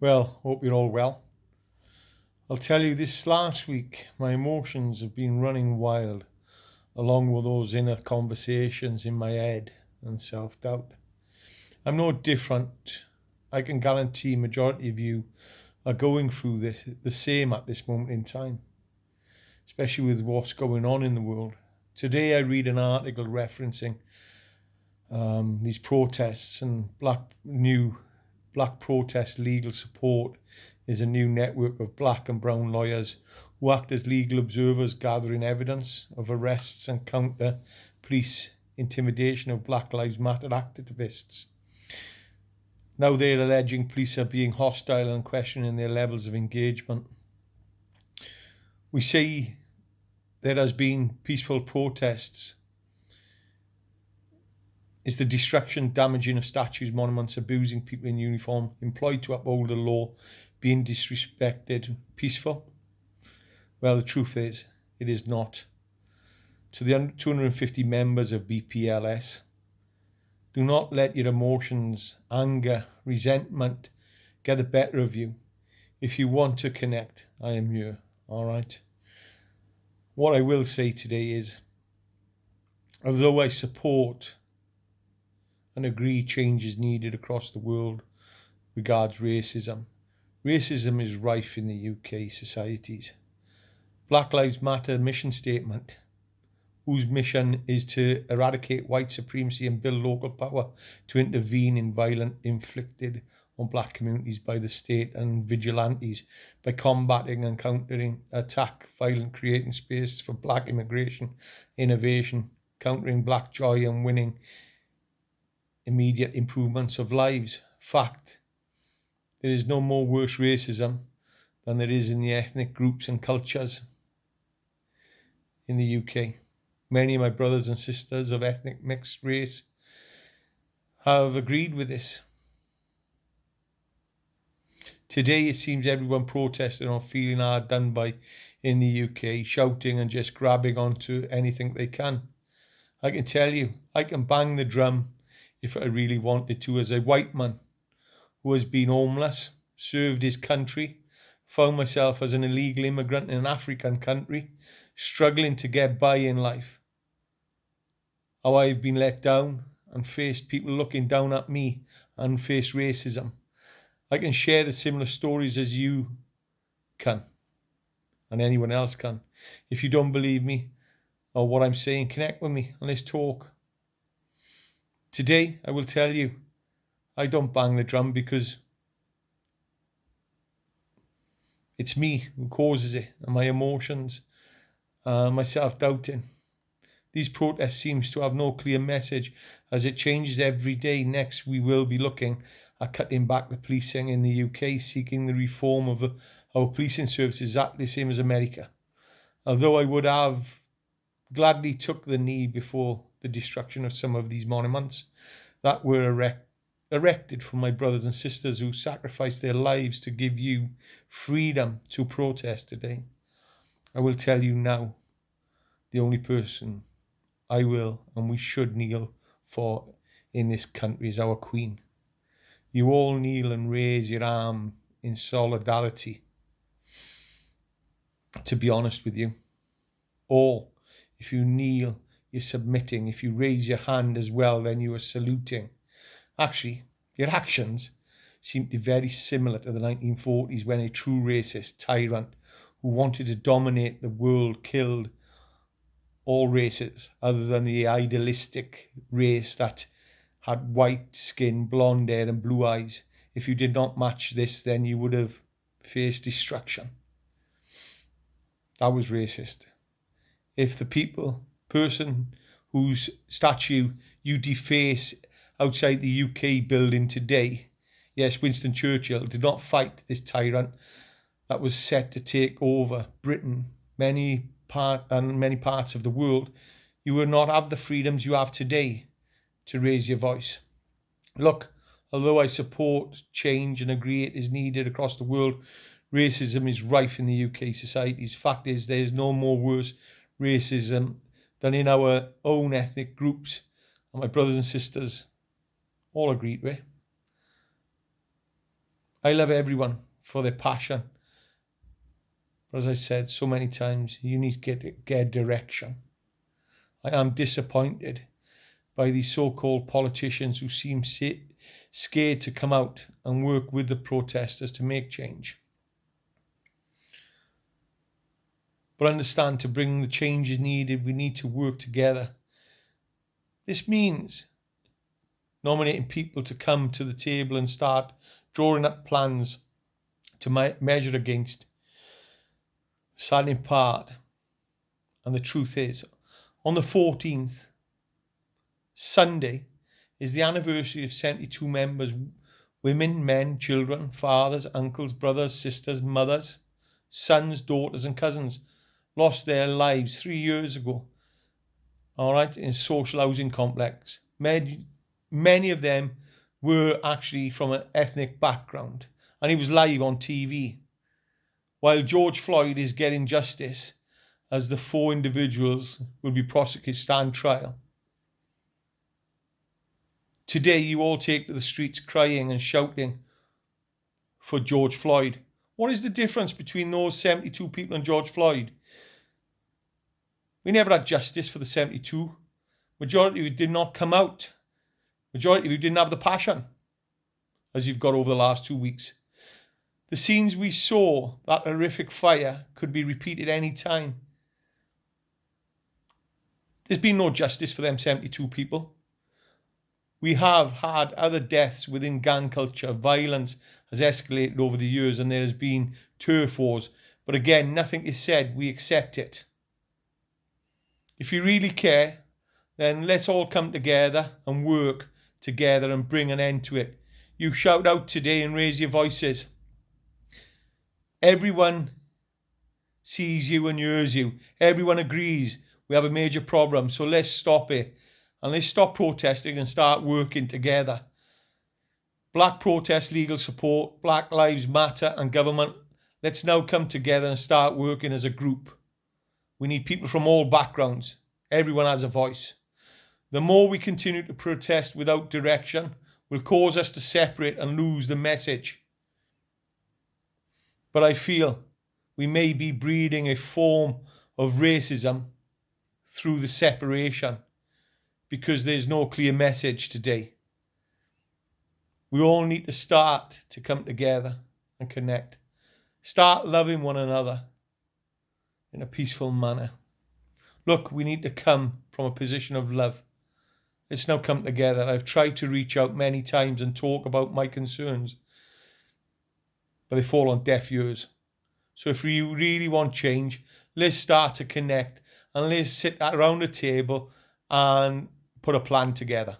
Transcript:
Well, hope you're all well. I'll tell you this last week, my emotions have been running wild, along with those inner conversations in my head and self doubt. I'm no different. I can guarantee majority of you are going through this the same at this moment in time, especially with what's going on in the world. Today I read an article referencing these protests and black protest legal support is a new network of black and brown lawyers who act as legal observers gathering evidence of arrests and counter police intimidation of Black Lives Matter activists. Now they're alleging police are being hostile and questioning their levels of engagement. We see there has been peaceful protests. Is the destruction, damaging of statues, monuments, abusing people in uniform, employed to uphold the law, being disrespected, peaceful? Well, the truth is, it is not. To the 250 members of BPLS, do not let your emotions, anger, resentment get the better of you. If you want to connect, I am here, all right? What I will say today is, although I support and agree change is needed across the world regards racism, racism is rife in the UK societies. Black Lives Matter mission statement, whose mission is to eradicate white supremacy and build local power to intervene in violence inflicted on black communities by the state and vigilantes, by combating and countering attack, violence, creating space for black immigration, innovation, countering black joy and winning immediate improvements of lives. Fact, there is no more worse racism than there is in the ethnic groups and cultures in the UK. Many of my brothers and sisters of ethnic mixed race have agreed with this. Today it seems everyone protesting or feeling hard done by in the UK, shouting and just grabbing onto anything they can. I can tell you, I can bang the drum if I really wanted to, as a white man who has been homeless, served his country, found myself as an illegal immigrant in an African country, struggling to get by in life. How I've been let down and faced people looking down at me and faced racism. I can share the similar stories as you can and anyone else can. If you don't believe me or what I'm saying, connect with me and let's talk. Today, I will tell you, I don't bang the drum because it's me who causes it, and my emotions, my self-doubting. These protests seems to have no clear message as it changes every day. Next, we will be looking at cutting back the policing in the UK, seeking the reform of our policing services, exactly the same as America. Although I would have gladly took the knee before the destruction of some of these monuments that were erected for my brothers and sisters who sacrificed their lives to give you freedom to protest today. I will tell you now, the only person I will and we should kneel for in this country is our Queen. You all kneel and raise your arm in solidarity. To be honest with you, all, if you kneel, you're submitting. If you raise your hand as well, then you are saluting. Actually, your actions seem to be very similar to the 1940s when a true racist tyrant who wanted to dominate the world killed all races other than the idealistic race that had white skin, blonde hair and blue eyes. If you did not match this, then you would have faced destruction. That was racist. If the person whose statue you deface outside the UK building today, yes, Winston Churchill did not fight this tyrant that was set to take over Britain, many parts of the world, you will not have the freedoms you have today to raise your voice. Look, although I support change and agree it is needed across the world, racism is rife in the UK societies. Fact is, there is no more worse racism than in our own ethnic groups, and my brothers and sisters all agree to it. I love everyone for their passion. But as I said so many times, you need to get direction. I am disappointed by these so-called politicians who seem scared to come out and work with the protesters to make change. But understand, to bring the changes needed, we need to work together. This means nominating people to come to the table and start drawing up plans to measure against. The saddening part, and the truth is, on the 14th, Sunday, is the anniversary of 72 members, women, men, children, fathers, uncles, brothers, sisters, mothers, sons, daughters and cousins, lost their lives 3 years ago, all right, in a social housing complex. Many of them were actually from an ethnic background, and he was live on TV. While George Floyd is getting justice, as the 4 individuals will be prosecuted, stand trial. Today you all take to the streets crying and shouting for George Floyd. What is the difference between those 72 people and George Floyd? We never had justice for the 72. Majority of you did not come out. Majority of you didn't have the passion, as you've got over the last 2 weeks. The scenes we saw, that horrific fire, could be repeated any time. There's been no justice for them 72 people. We have had other deaths within gang culture. Violence has escalated over the years and there has been turf wars. But again, nothing is said. We accept it. If you really care, then let's all come together and work together and bring an end to it. You shout out today and raise your voices. Everyone sees you and hears you. Everyone agrees we have a major problem. So let's stop it. And let's stop protesting and start working together. Black protest, legal support, Black Lives Matter and government. Let's now come together and start working as a group. We need people from all backgrounds. Everyone has a voice. The more we continue to protest without direction will cause us to separate and lose the message. But I feel we may be breeding a form of racism through the separation because there's no clear message today. We all need to start to come together and connect. Start loving one another in a peaceful manner. Look, we need to come from a position of love. Let's now come together. I've tried to reach out many times and talk about my concerns, but they fall on deaf ears. So if we really want change, let's start to connect and let's sit around a table and put a plan together.